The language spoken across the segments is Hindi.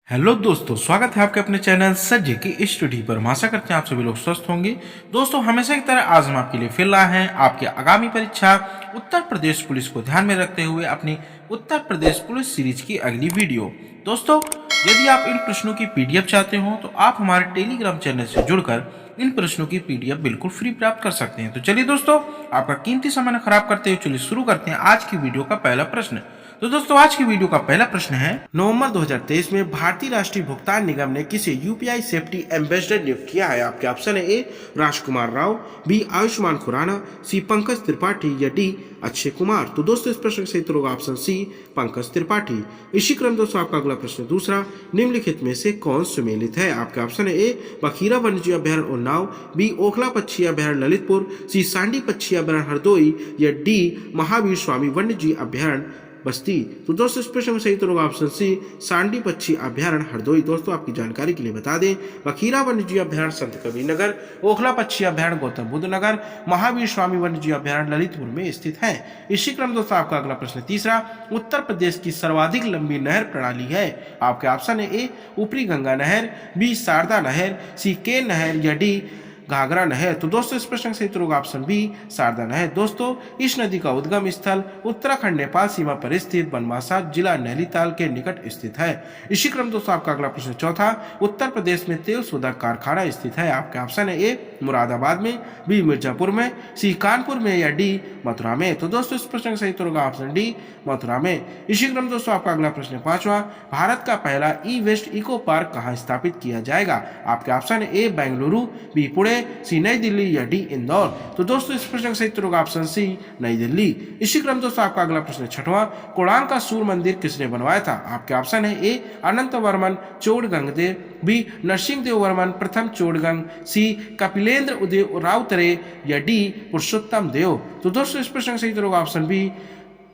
हेलो दोस्तों, स्वागत है आपके अपने चैनल सज्जे की स्टडी पर। आशा करते हैं आप सभी लोग स्वस्थ होंगे। दोस्तों, हमेशा की तरह आज हम आपके लिए फिर लाए हैं आपकी आगामी परीक्षा उत्तर प्रदेश पुलिस को ध्यान में रखते हुए अपनी उत्तर प्रदेश पुलिस सीरीज की अगली वीडियो। दोस्तों, यदि आप इन प्रश्नों की पीडीएफ चाहते हो तो आप हमारे टेलीग्राम चैनल से जुड़कर इन प्रश्नों की पीडीएफ बिल्कुल फ्री प्राप्त कर सकते हैं। तो चलिए दोस्तों, आपका कीमती समय न खराब करते हुए चलिए शुरू करते हैं आज की वीडियो का पहला प्रश्न। तो दोस्तों, आज की वीडियो का पहला प्रश्न है, नवंबर 2023 में भारतीय राष्ट्रीय भुगतान निगम ने किसे यूपीआई सेफ्टी एम्बेसडर नियुक्त किया है? आपके ऑप्शन है ए राजकुमार राव, बी आयुष्मान खुराना, सी पंकज त्रिपाठी या डी अक्षय कुमार। तो दोस्तों, इस प्रश्न का सही उत्तर होगा ऑप्शन सी पंकज त्रिपाठी। इसी क्रम दोस्तों, आपका अगला प्रश्न दूसरा, निम्नलिखित में से कौन सुमेलित है? आपके ऑप्शन है ए बखीरा वन्यजीव अभ्यारण्य उन्नाव, बी ओखला पक्षी अभ्यारण्य ललितपुर, सी सांडी पक्षी अभ्यारण्य हरदोई या डी महावीर स्वामी वन्यजीव अभ्यारण्य बस्ती। तो दोस्तों, इस प्रश्न में सही उत्तर होगा ऑप्शन सी सांडी पक्षी अभ्यारण्य हरदोई। दोस्तों, आपकी जानकारी के लिए बता दें, बखीरा वन्यजीव अभ्यारण्य संत कबीर नगर, ओखला पक्षी अभ्यारण्य गौतम बुद्ध नगर, महावीर स्वामी वन्यजीव अभ्यारण्य ललितपुर में स्थित है। इसी क्रम दोस्तों, आपका अगला प्रश्न तीसरा, उत्तर प्रदेश की सर्वाधिक लंबी नहर प्रणाली है? आपके ऑप्शन है ए ऊपरी गंगा नहर, बी शारदा नहर, सी केन नहर या डी घाघरा नहर। तो दोस्तों, इस प्रश्न का सही उत्तर होगा ऑप्शन बी शारदा नहर। दोस्तों, इस नदी का उद्गम स्थल उत्तराखंड नेपाल सीमा पर स्थित बनवासा जिला नैनीताल के निकट स्थित है। इसी क्रम दोस्तों, आपका अगला प्रश्न चौथा, उत्तर प्रदेश में तेल शोधक कारखाना स्थित है? आपके ऑप्शन है ए मुरादाबाद में, बी मिर्जापुर में, सी कानपुर में या डी मथुरा में। तो दोस्तों, इस प्रश्न का सही उत्तर होगा ऑप्शन डी मथुरा में। इसी क्रम दोस्तों, आपका अगला प्रश्न पांचवा, भारत का पहला ई वेस्ट इको पार्क कहाँ स्थापित किया जाएगा? आपके ऑप्शन है ए बेंगलुरु, बी पुणे, सी नई दिल्ली या डी इंदौर। तो दोस्तों, इस प्रश्न का सही उत्तर होगा ऑप्शन सी नई दिल्ली। इसी क्रम दोस्तों, आपका अगला प्रश्न छठवां, कोणार्क का सूर्य मंदिर किसने बनवाया था? आपके ऑप्शन है ए अनंत वर्मन चोड़गंगदेव, बी नरसिंह देव वर्मन प्रथम चोड़गंग, सी कपिलेंद्र उदय राउतरे या डी पुरुषोत्तम देव। तो दोस्तों, इस प्रश्न का सही उत्तर होगा ऑप्शन बी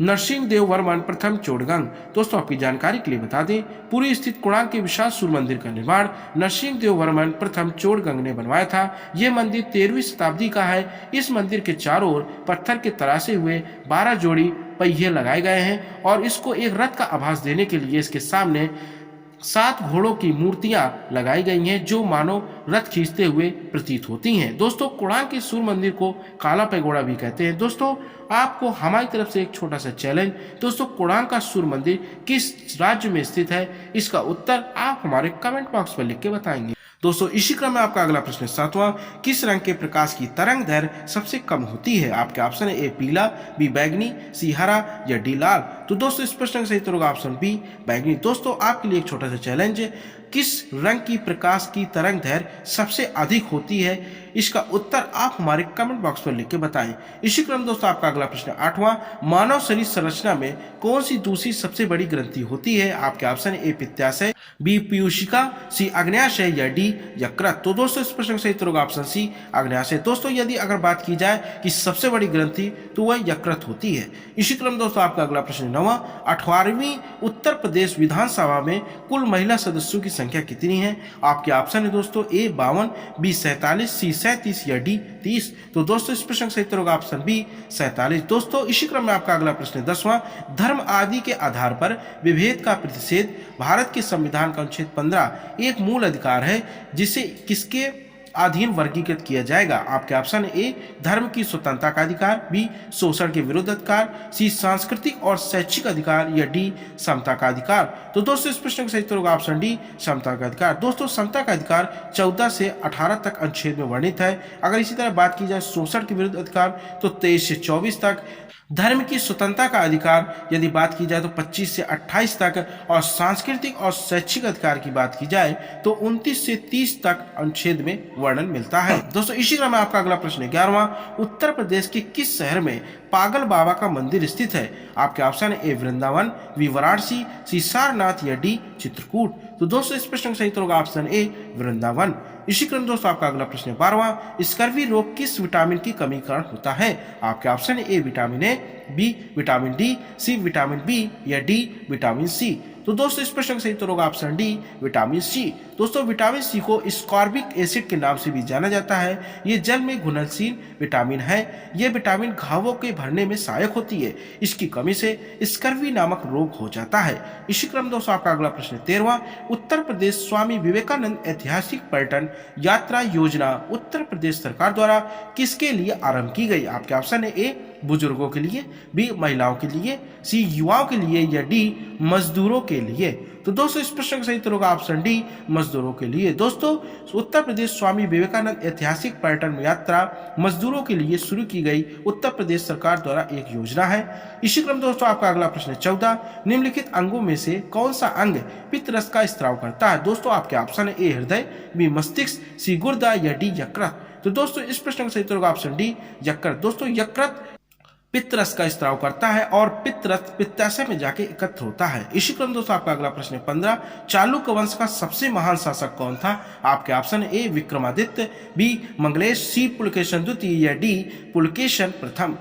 नरसिंह देव वर्मन प्रथम चोड़गंग। दोस्तों, आपकी जानकारी के लिए बता दें, पुरी स्थित कोणार्क के विशाल सूर्य मंदिर का निर्माण नरसिंह देव वर्मन प्रथम चोड़गंग ने बनवाया था। यह मंदिर 13वीं शताब्दी का है। इस मंदिर के चारों ओर पत्थर के तरासे हुए 12 जोड़ी पहिए लगाए गए हैं और इसको एक रथ का आभास देने के लिए इसके सामने 7 घोड़ों की मूर्तियां लगाई गई हैं जो मानो रथ खींचते हुए प्रतीत होती हैं। दोस्तों, कोणार्क के सूर्य मंदिर को काला पैगोड़ा भी कहते हैं। दोस्तों, आपको हमारी तरफ से एक छोटा सा चैलेंज, दोस्तों कोणार्क का सूर्य मंदिर किस राज्य में स्थित है? इसका उत्तर आप हमारे कमेंट बॉक्स पर लिख के बताएंगे। दोस्तों, इसी क्रम में आपका अगला प्रश्न सातवां, किस रंग के प्रकाश की तरंग दैर्घ्य सबसे कम होती है? आपके ऑप्शन है ए पीला, बी बैगनी, सी हरा या डी लाल। तो दोस्तों, इस प्रश्न का सही उत्तर होगा ऑप्शन बी बैगनी। दोस्तों, आपके लिए एक छोटा सा चैलेंज है, किस रंग की प्रकाश की तरंग दैर्घ्य सबसे अधिक होती है? इसका उत्तर आप हमारे कमेंट बॉक्स पर लिख के बताएं। इसी क्रम दोस्तों, आपका अगला प्रश्न आठवां, मानव शरीर संरचना में कौन सी दूसरी सबसे बड़ी ग्रंथि होती है? आपके ऑप्शन ए पित्ताशय, बी पीयूषिका, सी अग्न्याशय या डी यकृत। तो दोस्तों, इस प्रश्न का सही उत्तर होगा ऑप्शन सी अग्न्याशय। दोस्तों, यदि अगर बात की जाए कि सबसे बड़ी ग्रंथि तो वह यकृत होती है। इसी क्रम दोस्तों, आपका अगला प्रश्न नौवां, 18वीं उत्तर प्रदेश विधानसभा में कुल महिला सदस्यों की संख्या कितनी है? आपके ऑप्शन है दोस्तों ए 52, बी 47, सी 37 या डी 30। तो दोस्तों, इस प्रश्न का सही उत्तर होगा ऑप्शन बी 47। दोस्तों, इसी क्रम में आपका अगला प्रश्न 10वां, धर्म आदि के आधार पर विभेद का प्रतिषेध भारत के संविधान का अनुच्छेद 15 एक मूल अधिकार है जिसे किसके अधीन वर्गीकृत किया जाएगा? आपके ऑप्शन ए धर्म की स्वतंत्रता का अधिकार, बी शोषण के विरुद्ध अधिकार, सी सांस्कृतिक और शैक्षिक अधिकार या डी समता का अधिकार। तो दोस्तों, इस प्रश्न का सही उत्तर होगा ऑप्शन डी समता का अधिकार। दोस्तों, समता का अधिकार 14 से 18 तक अनुच्छेद में वर्णित है। अगर इसी तरह बात की जाए शोषण के विरुद्ध अधिकार तो 23 से 24 तक, धर्म की स्वतंत्रता का अधिकार यदि बात की जाए तो 25 से 28 तक, और सांस्कृतिक और शैक्षिक अधिकार की बात की जाए तो 29 से 30 तक अनुच्छेद में वर्णन मिलता है। दोस्तों, इसी क्रम में आपका अगला प्रश्न 11वां, उत्तर प्रदेश के किस शहर में पागल बाबा का मंदिर स्थित है? आपके ऑप्शन है ए वृंदावन, बी वाराणसी, सी सारनाथ या डी चित्रकूट। तो दोस्तों, इस प्रश्न का सही उत्तर होगा ऑप्शन ए वृंदावन। इसी क्रम दोस्तों, आपका अगला प्रश्न 12वां, स्कर्वी रोग किस विटामिन की कमी कारण होता है? आपके ऑप्शन है A vitamin A, B vitamin D, C vitamin B या डी विटामिन सी। तो दोस्तों इस प्रश्न का सही उत्तर होगा ऑप्शन डी विटामिन सी। दोस्तों विटामिन सी को स्कॉर्बिक एसिड के नाम से भी जाना जाता है। ये जल में घुलनशील विटामिन है। यह विटामिन घावों के भरने में सहायक होती है। इसकी कमी से स्कर्वी नामक रोग हो जाता है। इसी क्रम दोस्तों आपका अगला प्रश्न 13वां, उत्तर प्रदेश स्वामी विवेकानंद ऐतिहासिक पर्यटन यात्रा योजना उत्तर प्रदेश सरकार द्वारा किसके लिए आरंभ की गई? आपके ऑप्शन है ए बुजुर्गों के लिए, बी महिलाओं के लिए, सी युवाओं के लिए या डी मजदूरों के लिए। तो दोस्तों इस प्रश्न का सही उत्तर होगा ऑप्शन डी मजदूरों के लिए। दोस्तों उत्तर प्रदेश स्वामी विवेकानंद ऐतिहासिक पर्यटन यात्रा मजदूरों के लिए शुरू की गई उत्तर प्रदेश सरकार द्वारा एक योजना है। इसी क्रम दोस्तों आपका अगला प्रश्न 14, निम्नलिखित अंगों में से कौन सा अंग पित्तरस का स्त्राव करता है? दोस्तों आपके ऑप्शन है ए हृदय, बी मस्तिष्क, सी गुर्दा या डी यकृत। तो दोस्तों इस प्रश्न का सही उत्तर होगा ऑप्शन डी यकृत। दोस्तों यकृत पित्तरस का स्त्राव करता है और पित्तरस पित्ताशय में जाके एकत्र होता है। इसी क्रम दोस्तों आपका अगला प्रश्न 15, चालुक्य वंश का सबसे महान शासक कौन था? आपके option A Vikramaditya, B Mangalesh, C Pulakeshin द्वितीय या डी पुलकेशन प्रथम।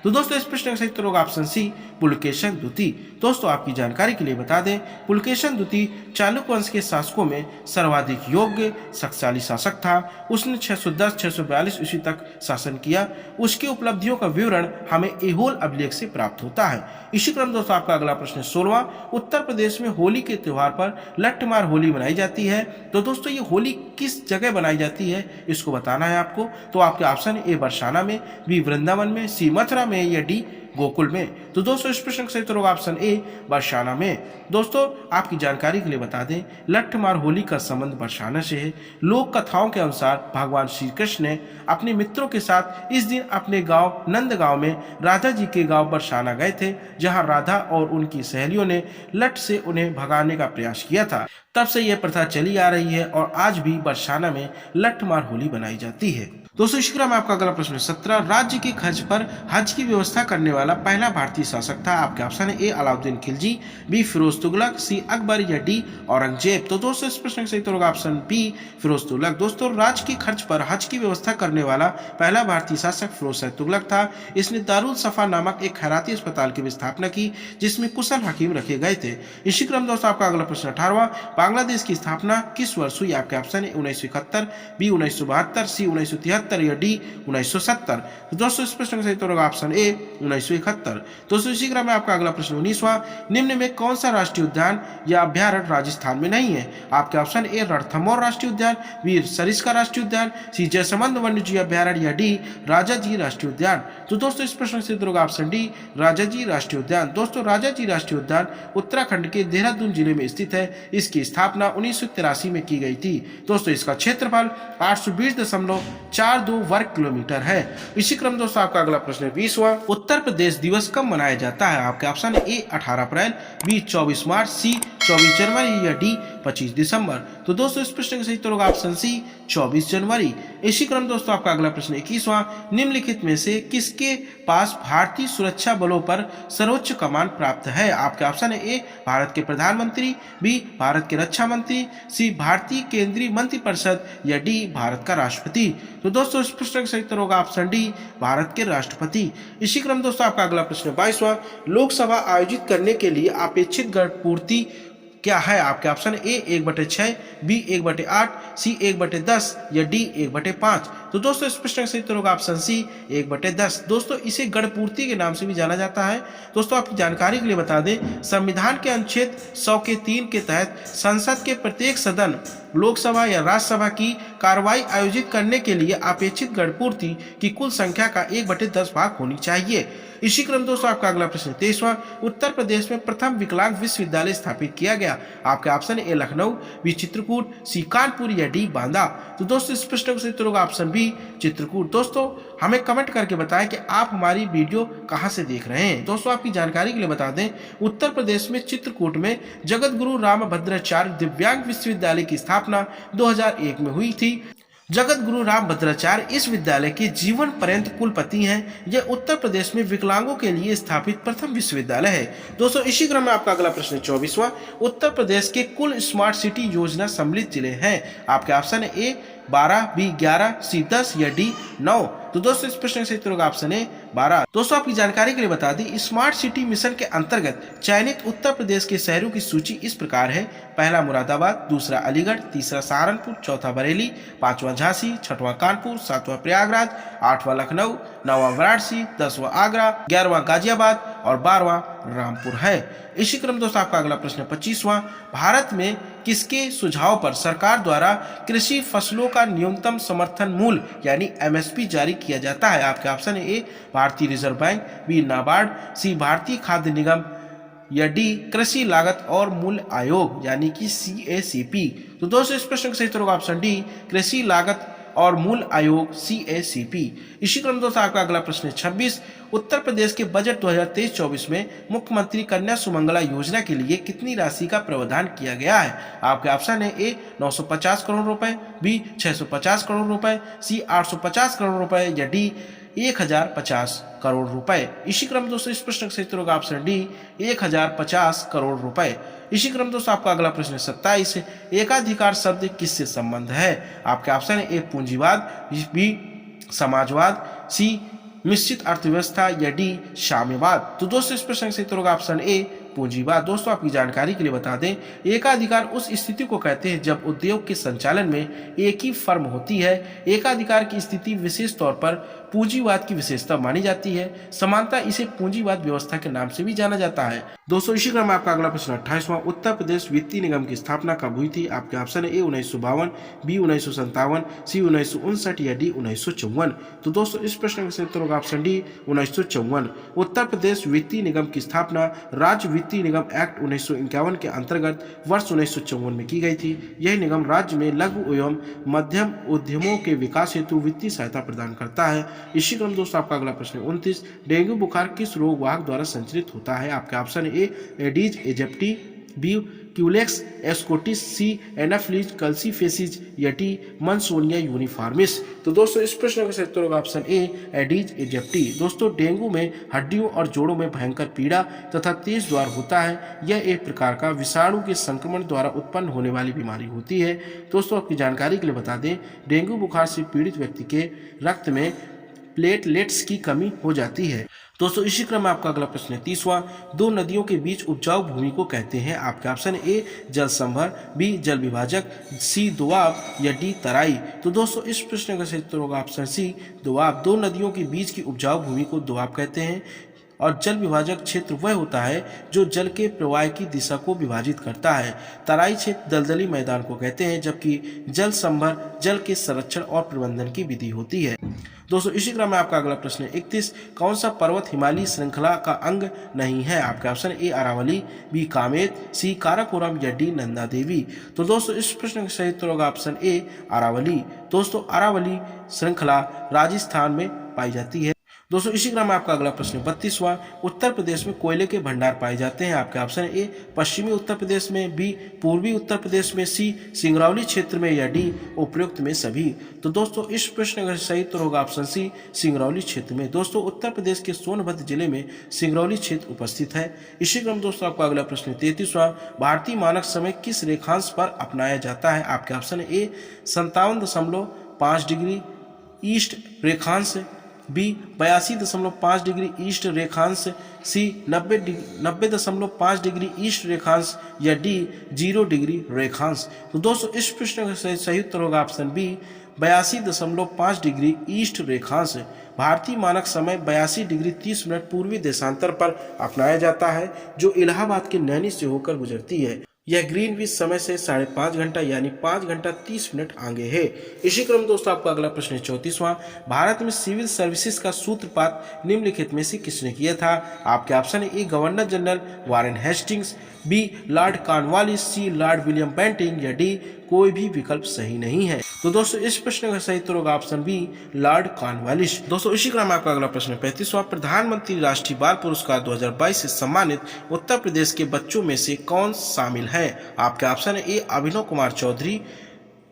तो दोस्तों इस प्रश्न का सही उत्तर होगा ऑप्शन सी पुलकेशन द्वितीय। दोस्तों आपकी जानकारी के लिए बता दें पुलकेशन द्वितीय चालुक्य वंश के शासकों में सर्वाधिक योग्य शक्तिशाली शासक था। उसने 610-642 ईस्वी तक शासन किया। उसकी उपलब्धियों का विवरण हमें एहोल अभिलेख से प्राप्त होता है। इसी क्रम दोस्तों आपका अगला प्रश्न 16वां, उत्तर प्रदेश में होली के त्योहार पर लट्ठमार होली मनाई जाती है। तो दोस्तों ये होली किस जगह बनाई जाती है इसको बताना है आपको। तो आपके ऑप्शन ए बरसाना में, बी वृंदावन में, सी मथुरा में या डी गोकुल में। तो दोस्तों इस प्रश्न का सही उत्तर होगा ऑप्शन ए बरसाना में। दोस्तों आपकी जानकारी के लिए बता दें लट्ठमार होली का संबंध बरसाना से है। लोक कथाओं के अनुसार भगवान श्री कृष्ण ने अपने मित्रों के साथ इस दिन अपने गांव नंदगांव में राधा जी के गांव बरसाना गए थे, जहां राधा और उनकी सहेलियों ने लठ से उन्हें भगाने का प्रयास किया था। तब से यह प्रथा चली आ रही है और आज भी बरसाना में लट्ठमार होली बनाई जाती है। दोस्तों इसी क्रम में आपका अगला प्रश्न 17, राज्य के खर्च पर हज की व्यवस्था करने वाला पहला भारतीय शासक था। आपके ऑप्शन है ए अलाउद्दीन खिलजी, बी फिरोज तुगलक, सी अकबर या डी औरंगजेब। तो दोस्तों इस प्रश्न का सही उत्तर होगा ऑप्शन बी फिरोज तुगलक। दोस्तों राज्य के खर्च पर हज की व्यवस्था करने वाला पहला भारतीय शासक फिरोज तुगलक था। इसने दारुल सफा नामक एक खैराती अस्पताल की भी स्थापना की जिसमें कुशल हकीम रखे गए थे। इसी क्रम दोस्तों आपका अगला प्रश्न 18वां, बांग्लादेश की स्थापना किस वर्ष हुई? आपके ऑप्शन है 1971, बी 1972, सी 1973 या डी 1970। तो दोस्तों इस प्रश्न का सही उत्तर होगा ऑप्शन ए 1971। दोस्तों इसी क्रम में आपका अगला प्रश्न 19वां, निम्न में कौन सा राष्ट्रीय उद्यान या अभ्यारण्य राजस्थान में नहीं है? आपके ऑप्शन ए रणथंभौर राष्ट्रीय उद्यान, बी सरिस्का राष्ट्रीय उद्यान, सी जयसमंद वन्यजीव अभ्यारण्य या डी राजाजी राष्ट्रीय उद्यान। तो दोस्तों इस प्रश्न का सही उत्तर होगा ऑप्शन डी राजाजी राष्ट्रीय उद्यान। दोस्तों राजाजी राष्ट्रीय उद्यान उत्तराखंड के देहरादून जिले में स्थित है। इसकी स्थापना 1983 में की गई थी। दोस्तों इसका क्षेत्रफल 820.42 वर्ग किलोमीटर है। इसी क्रम दोस्तों आपका अगला प्रश्न 20वां, उत्तर प्रदेश दिवस कब मनाया जाता है? आपके ऑप्शन है ए 18 अप्रैल, बी 24 मार्च, सी 24 जनवरी या डी 25 दिसंबर। तो दोस्तों इस प्रश्न का सही उत्तर होगा ऑप्शन सी 24 जनवरी। इसी क्रम दोस्तों आपका अगला प्रश्न 21वां, निम्नलिखित में से किसके पास भारतीय सुरक्षा बलों पर सर्वोच्च कमान प्राप्त है? आपके ऑप्शन है ए भारत के प्रधानमंत्री, बी भारत के रक्षा मंत्री, सी भारतीय केंद्रीय मंत्रिपरिषद या डी भारत का राष्ट्रपति। तो दोस्तों इस प्रश्न का सही उत्तर होगा ऑप्शन डी भारत के राष्ट्रपति। इसी क्रम दोस्तों आपका अगला प्रश्न 22वां, लोकसभा आयोजित करने के लिए अपेक्षित गण पूर्ति क्या है? आपके ऑप्शन ए 1/6, बी 1/8, सी 1/10 या डी 1/5। तो दोस्तों इस प्रश्न का सही उत्तर होगा ऑप्शन सी 1/10। दोस्तों इसे गणपूर्ति के नाम से भी जाना जाता है। दोस्तों आपकी जानकारी के लिए बता दें संविधान के अनुच्छेद 100 के 3 के तहत संसद के प्रत्येक सदन लोकसभा या राज्यसभा की कार्रवाई आयोजित करने के लिए अपेक्षित गणपूर्ति की कुल संख्या का 1/10 भाग होनी चाहिए। इसी क्रम दोस्तों आपका अगला प्रश्न 23वां, उत्तर प्रदेश में प्रथम विकलांग विश्वविद्यालय स्थापित किया गया। आपके option A Lucknow, B Chitrakoot, C Kanpur या डी बांदा। तो दोस्तों इस प्रश्न का सही उत्तर होगा ऑप्शन बी चित्रकूट। दोस्तों हमें कमेंट करके बताएं कि आप हमारी वीडियो कहां से देख रहे हैं। दोस्तों आपकी जानकारी के लिए बता दें उत्तर प्रदेश में चित्रकूट में जगत गुरु रामभद्राचार्य दिव्यांग विश्वविद्यालय की स्थापना 2001 में हुई थी। जगत गुरु रामभद्राचार्य इस विद्यालय के जीवन पर्यंत कुलपति हैं। यह उत्तर प्रदेश में विकलांगों के लिए स्थापित प्रथम विश्वविद्यालय है। दोस्तों इसी क्रम में आपका अगला प्रश्न 24वां, उत्तर प्रदेश के कुल स्मार्ट सिटी योजना सम्मिलित जिले हैं। आपके ऑप्शन है ए 12, बी 11, सी 10 या डी 9। तो दोस्तों इस प्रश्न का सही उत्तर होगा ऑप्शन ए 12। दोस्तों आपकी जानकारी के लिए बता दें, स्मार्ट सिटी मिशन के अंतर्गत चयनित उत्तर प्रदेश के शहरों की सूची इस प्रकार है। पहला मुरादाबाद, दूसरा अलीगढ़, तीसरा सहारनपुर, चौथा बरेली, पांचवा झांसी, छठवां कानपुर, सातवां प्रयागराज, आठवां लखनऊ, नौवां वाराणसी, 10वां आगरा, 11वां गाजियाबाद और 12वां रामपुर है। इसी क्रम दोस्तों आपका अगला प्रश्न 25वां, भारत में किसके सुझाव पर सरकार द्वारा कृषि फसलों का न्यूनतम समर्थन मूल्य यानी एमएसपी जारी किया जाता है? आपके ऑप्शन है ए भारतीय रिजर्व बैंक, बी नाबार्ड, सी भारतीय खाद्य निगम या डी कृषि लागत और मूल्य आयोग यानी कि CACP। तो दोस्तों इस प्रश्न का सही उत्तर होगा ऑप्शन डी कृषि लागत और मूल्य आयोग CACP। इसी क्रम दोस्तों आपका अगला प्रश्न 26, उत्तर प्रदेश के बजट 2023-24 में मुख्यमंत्री कन्या सुमंगला योजना के लिए कितनी राशि का प्रावधान किया गया है? आपके ऑप्शन है ए 950 करोड़ रुपए, बी 650 करोड़ रुपए, सी 850 करोड़ रुपए या डी 1050 करोड़ रुपए। इसी क्रम दोस्तों इस प्रश्न का सही उत्तर होगा ऑप्शन डी 1050 करोड़ रुपए। इसी क्रम दोस्तों आपका अगला प्रश्न 27, एकाधिकार शब्द किससे संबंध है? आपके ऑप्शन है ए पूंजीवाद, बी समाजवाद, सी मिश्रित अर्थव्यवस्था या डी साम्यवाद। तो दोस्तों इस प्रश्न का सही उत्तर होगा ऑप्शन ए पूंजीवाद। दोस्तों आपकी जानकारी के लिए बता दें, एकाधिकार उस स्थिति को कहते हैं जब उद्योग के संचालन में एक ही फर्म होती है। एकाधिकार की स्थिति विशेष तौर पर पूंजीवाद की विशेषता मानी जाती है। समानता इसे पूंजीवाद व्यवस्था के नाम से भी जाना जाता है। दोस्तों इसी क्रम में आपका अगला प्रश्न 28वां, उत्तर प्रदेश वित्तीय निगम की स्थापना कब हुई थी? आपके ऑप्शन है ए 1952, बी 1957, सी 1959 या डी 1954। तो दोस्तों इस प्रश्न का सही उत्तर होगा ऑप्शन डी 1954। उत्तर प्रदेश वित्तीय निगम की स्थापना राज्य वित्तीय निगम एक्ट 1951 के अंतर्गत वर्ष 1954 में की गई थी। यह निगम राज्य में लघु एवं मध्यम उद्यमों के विकास हेतु वित्तीय सहायता प्रदान करता है। इसी क्रम दोस्तों आपका अगला प्रश्न 29, डेंगू बुखार किस रोग वाहक द्वारा संचरित होता है? आपके option A Aedes aegypti, B Culex एस्कोटिस, सी एनाफ्लीज कल्सीफेसिस या डी मंसोनिया यूनिफॉर्मिस। तो दोस्तों इस प्रश्न का सही उत्तर होगा ऑप्शन ए एडीज एजिप्टी। दोस्तों डेंगू में हड्डियों और जोड़ों में भयंकर पीड़ा तथा तेज द्वार होता है। यह एक प्रकार का विषाणु के संक्रमण द्वारा उत्पन्न होने वाली बीमारी होती है। दोस्तों आपकी जानकारी के लिए बता दें, डेंगू बुखार से पीड़ित व्यक्ति के रक्त में प्लेटलेट्स की कमी हो जाती है। दोस्तों इसी क्रम में आपका अगला प्रश्न 30वां, दो नदियों के बीच उपजाऊ भूमि को कहते हैं? आपके ऑप्शन ए जल संभर, बी जल विभाजक, सी दोआब या डी तराई। तो दोस्तों इस प्रश्न का सही उत्तर होगा ऑप्शन सी दोआब। दो नदियों के बीच की उपजाऊ भूमि को दोआब कहते हैं और जल विभाजक क्षेत्र वह होता है जो जल के प्रवाह की दिशा को विभाजित करता है। तराई क्षेत्र दलदली मैदान को कहते हैं, जबकि जल संभर जल के संरक्षण और प्रबंधन की विधि होती है। दोस्तों इसी क्रम में आपका अगला प्रश्न 31, कौन सा पर्वत हिमालय श्रृंखला का अंग नहीं है? आपके option A Aravalli, B Kamet, C Karakoram या डी नंदा देवी। तो दोस्तों इस प्रश्न का सही उत्तर होगा ऑप्शन ए अरावली। दोस्तों अरावली श्रृंखला राजस्थान में पाई जाती है। दोस्तों इसी क्रम में आपका अगला प्रश्न 32वां, उत्तर प्रदेश में कोयले के भंडार पाए जाते हैं? आपके ऑप्शन ए पश्चिमी उत्तर प्रदेश में, बी पूर्वी उत्तर प्रदेश में, सी सिंगरौली क्षेत्र में या डी उपयुक्त में सभी। तो दोस्तों इस प्रश्न का सही उत्तर होगा ऑप्शन सी सिंगरौली क्षेत्र में। दोस्तों उत्तर प्रदेश के सोनभद्र जिले में सिंगरौली क्षेत्र उपस्थित है। इसी क्रम दोस्तों आपका अगला प्रश्न 33वां, भारतीय मानक समय किस रेखांश पर अपनाया जाता है? आपके ऑप्शन ए 57.5 डिग्री ईस्ट रेखांश, बी 82.5 डिग्री ईस्ट रेखांश, सी 90.5 डिग्री ईस्ट रेखांश या डी 0 डिग्री रेखांश। तो दोस्तों इस प्रश्न का सही उत्तर होगा ऑप्शन बी 82.5 डिग्री ईस्ट रेखांश। भारतीय मानक समय 82 डिग्री 30 मिनट पूर्वी देशांतर पर अपनाया जाता है, जो इलाहाबाद के नैनी से होकर गुजरती है। यह ग्रीनविच समय से 5.5 घंटा यानी 5 घंटा 30 मिनट आगे है। इसी क्रम दोस्तों आपका अगला प्रश्न 34वां, भारत में सिविल सर्विसेज का सूत्रपात निम्नलिखित में से किसने किया था? आपके ऑप्शन है A governor general Warren Hastings, B Lord Cornwallis, C Lord William Bentinck या डी कोई भी विकल्प सही नहीं है। तो दोस्तों इस प्रश्न का सही उत्तर होगा ऑप्शन बी लॉर्ड कॉर्नवालिस। दोस्तों इसी क्रम में आपका अगला प्रश्न 35वां, प्रधानमंत्री राष्ट्रीय बाल पुरस्कार 2022 से सम्मानित उत्तर प्रदेश के बच्चों में से कौन शामिल है? आपके ऑप्शन है ए अभिनव कुमार चौधरी,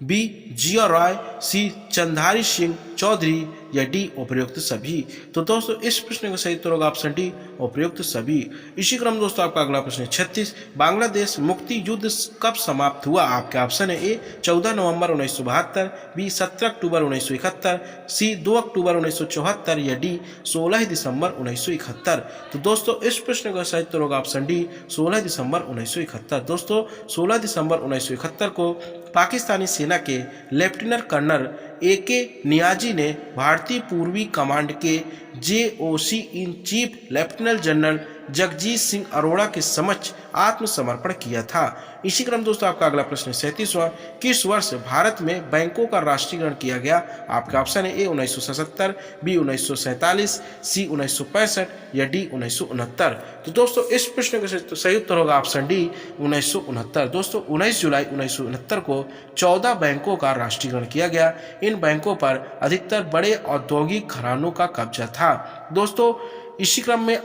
बी जिया रॉय, सी चंद्रारी सिंह चौधरी या डी उपयुक्त सभी। तो दोस्तों इस प्रश्न का सही उत्तर होगा ऑप्शन डी उपयुक्त सभी। इसी क्रम दोस्तों आपका अगला प्रश्न 36, बांग्लादेश मुक्ति युद्ध कब समाप्त हुआ? आपके ऑप्शन है ए 14 नवंबर 1972, बी 17 अक्टूबर 1971, सी 2 अक्टूबर 1974 या डी 16 दिसंबर 1971। तो दोस्तों इस प्रश्न का सही उत्तर होगा ऑप्शन डी 16 दिसंबर 1971। दोस्तों 16 दिसंबर 1971 को पाकिस्तानी सेना के लेफ्टिनेंट कर्नल AK नियाजी ने भारतीय पूर्वी कमांड के JOC in chief lieutenant general Jagjit Singh Arora के समक्ष आत्मसमर्पण किया था। इसी क्रम दोस्तों आपका अगला प्रश्न 37वां, किस वर्ष भारत में बैंकों का राष्ट्रीयकरण किया गया? आपका ऑप्शन है ए 1977, बी 1947, सी 1965 या डी 1969। तो दोस्तों इस प्रश्न का सही उत्तर होगा ऑप्शन डी 1969। दोस्तों 19 जुलाई 1969 को 14 बैंकों का राष्ट्रीयकरण किया गया। इन बैंकों पर अधिकतर बड़े औद्योगिक घरानों का कब्जा था। दोस्तों इसी क्रम में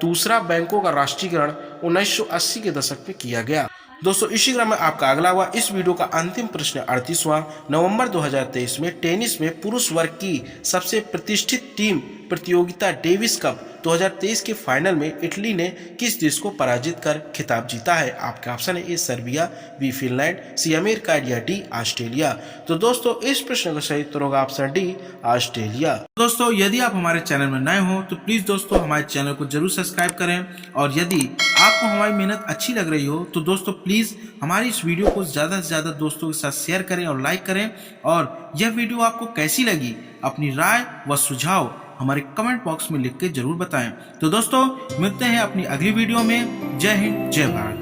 दूसरा बैंकों का राष्ट्रीयकरण 1980 के दशक में किया गया। दोस्तों इसी क्रम में आपका अगला हुआ इस वीडियो का अंतिम प्रश्न 38वां, नवंबर 2023 में टेनिस में पुरुष वर्ग की सबसे प्रतिष्ठित टीम प्रतियोगिता डेविस कप 2023 के फाइनल में इटली ने किस देश को पराजित कर खिताब जीता है? आपके ऑप्शन है A Serbia, B Finland, C America या डी ऑस्ट्रेलिया। तो दोस्तों इस प्रश्न का सही उत्तर होगा ऑप्शन डी ऑस्ट्रेलिया। दोस्तों यदि आप हमारे चैनल में नए हो तो प्लीज दोस्तों हमारे चैनल को जरूर सब्सक्राइब करें, और यदि आपको हमारी मेहनत अच्छी लग रही हो तो दोस्तों प्लीज हमारी इस वीडियो को ज्यादा से ज्यादा दोस्तों के साथ शेयर करें और लाइक करें। और यह वीडियो आपको कैसी लगी अपनी राय व सुझाव हमारे कमेंट बॉक्स में लिख के जरूर बताएं। तो दोस्तों मिलते हैं अपनी अगली वीडियो में। जय हिंद, जय भारत।